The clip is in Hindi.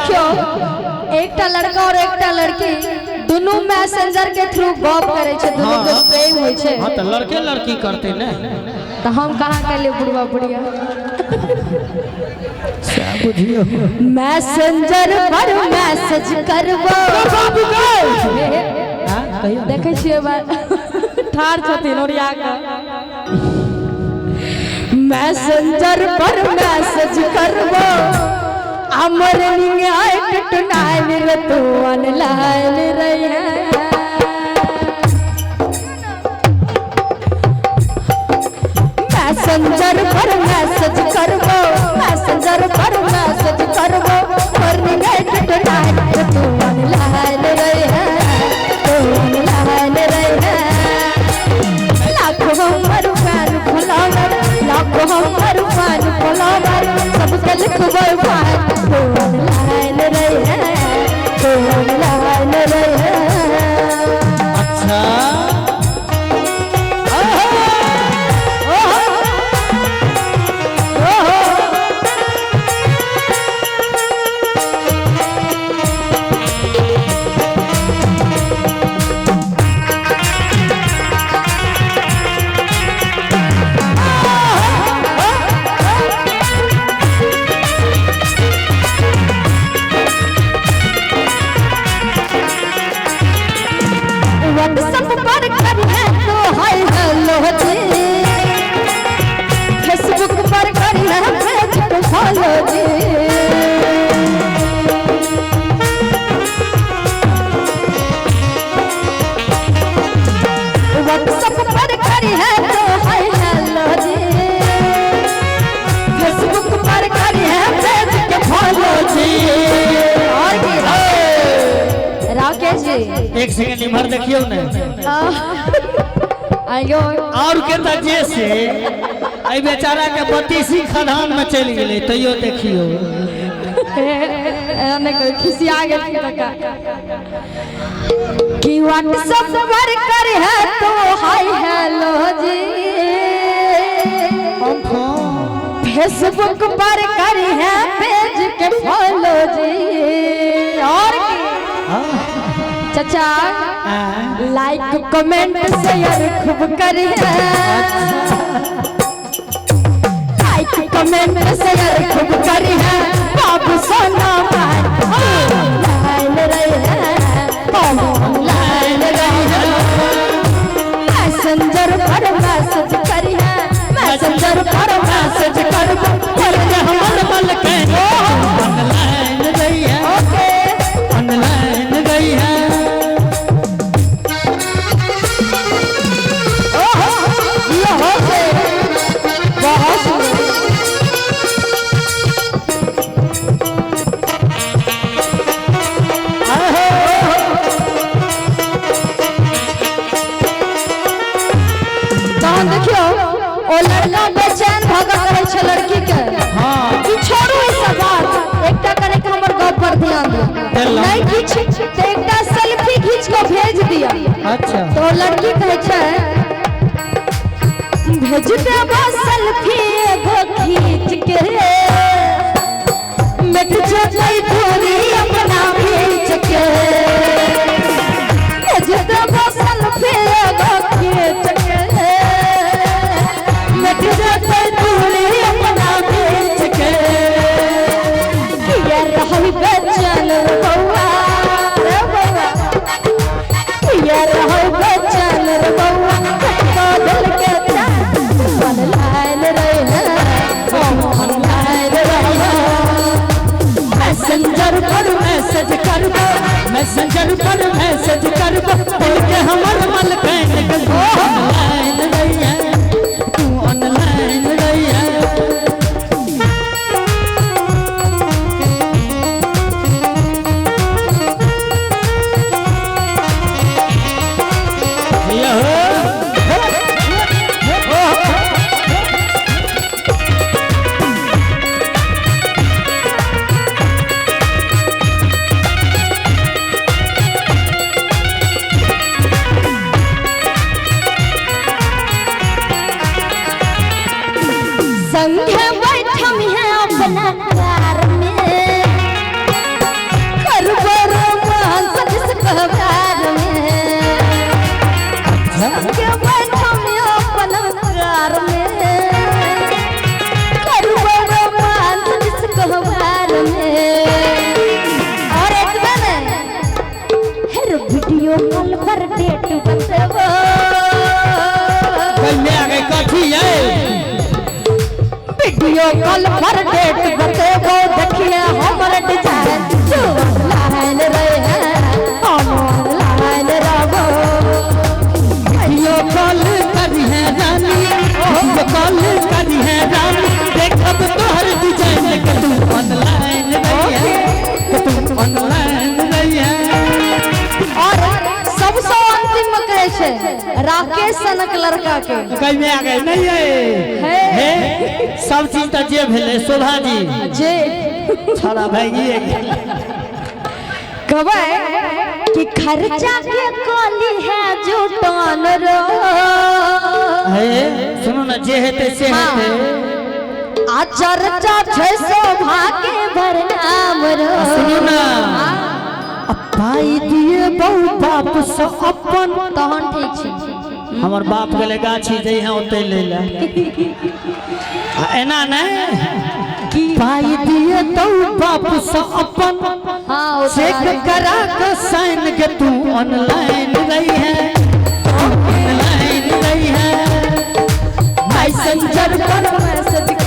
देखियो एकटा लड़का और एकटा लड़की दोनों मैसेंजर के थ्रू गप करे छे, दोनों के प्रेम होय छे। हां त लड़के लड़की करते ने, तो हम कहां कर ले बुढ़वा बुढ़िया। क्या बुझियो मैसेंजर पर मैसेज करबो बाबू के देखे छिए ठार छथिन ओरिया के। मैसेंजर पर मैसेज करबो अमर नियाय टुनाइन रे तू ऑनलाइन रही है। मैसेंजर पर मैसेज करबो, मैसेंजर पर मैसेज करबो अमर नियाय टुनाइन रे तू ऑनलाइन रही है, तू ऑनलाइन रही है। लाखों हमर फैन फॉलोवर, लाखों हमर फैन फॉलोवर सबके लिखबो फाइन तू ऑनलाइन रही है, तू ऑनलाइन रही है। अच्छा व्हाट्सएप पर करिए तो हाय हेलो जी, फेसबुक पर करिए पेज पे फॉलो जी। व्हाट्सएप पर करिए तो हाय हेलो जी, फेसबुक पर करिए पेज पे फॉलो जी। और राकेश जी एक सेकंड इमहर देखियो ने आयो और के त जैसे आई बेचारा के 32 खदान में चल गेले तइयो देखियो एने कोई खिसिया गेल तका कि व्हाट्सएप पर कर है तो हाय हेलो जी, फेसबुक पर कर है पेज के फॉलो जी। और चाचा लाइक कमेंट शेयर खूब करी है, लाइक कमेंट शेयर खूब करी है। बाबू सोना ऑनलाइन रही है, ऑनलाइन रही है। मैसेंजर पर मैसेज करी है, मैसेंजर पर मैसेज कर के हमर बल के ऑनलाइन रही है, ओके ऑनलाइन रही है। देखियो ओ लड़का बेचैन भगा करे छे लड़की के। हां तू छोड़ू ई सब बात, एकटा करे के हमर गप पर ध्यान दे। नहीं खींच तो एकटा सेल्फी खींच के भेज दिया। अच्छा तो लड़की कहे छे भेज दे बस सेल्फी एगो खींच के, मिट जाई दूरी अपना खींच के। भेज दे बस सेल्फी एगो खींच के, मिट जाई दूरी अपना खींच के। ये रही बेचैन बउआ रे बउआ, ये रही बेचैन रे बउआ, तो दिल के ऑनलाइन रही है, ऑनलाइन रही है। मैसेंजर पर मैसेज करबो, मैसेंजर पर मैसेज करबो दिल के हमर मन के ऑनलाइन रही है, तू ऑनलाइन रही है। वीडियो कॉल पर डेट बतेबो देखिए हमर डिजाइन तू ऑनलाइन रहे ऑनलाइन रहो वीडियो कॉल करी है रानी वीडियो कॉल करी है रानी देखब तोहर डिजाइन के तू ऑनलाइन रहिया के तू ऑनलाइन रहिया। और सबसे अंतिम में कहे छे राकेश सनक लड़का के कई में आ गए नहीं है सब चीज तो जे भेले शोभा जी जे छोड़ा भाई कहबे कि खर्चा के कोली है जुटान रो है सुनो ना जे हेते से हेते आ चर्चा छै शोभा के भरनाम रो सुनो ना पाई दिए बहु बाप से अपन तहन ठीक छै हमर बाप गेले गाछी जे है ओते ले ले एना नहीं की पाई दिए तो बाप से अपन हां चेक करा के साइन के तू ऑनलाइन रही है ऑनलाइन रही है मैसेंजर पर मैसेज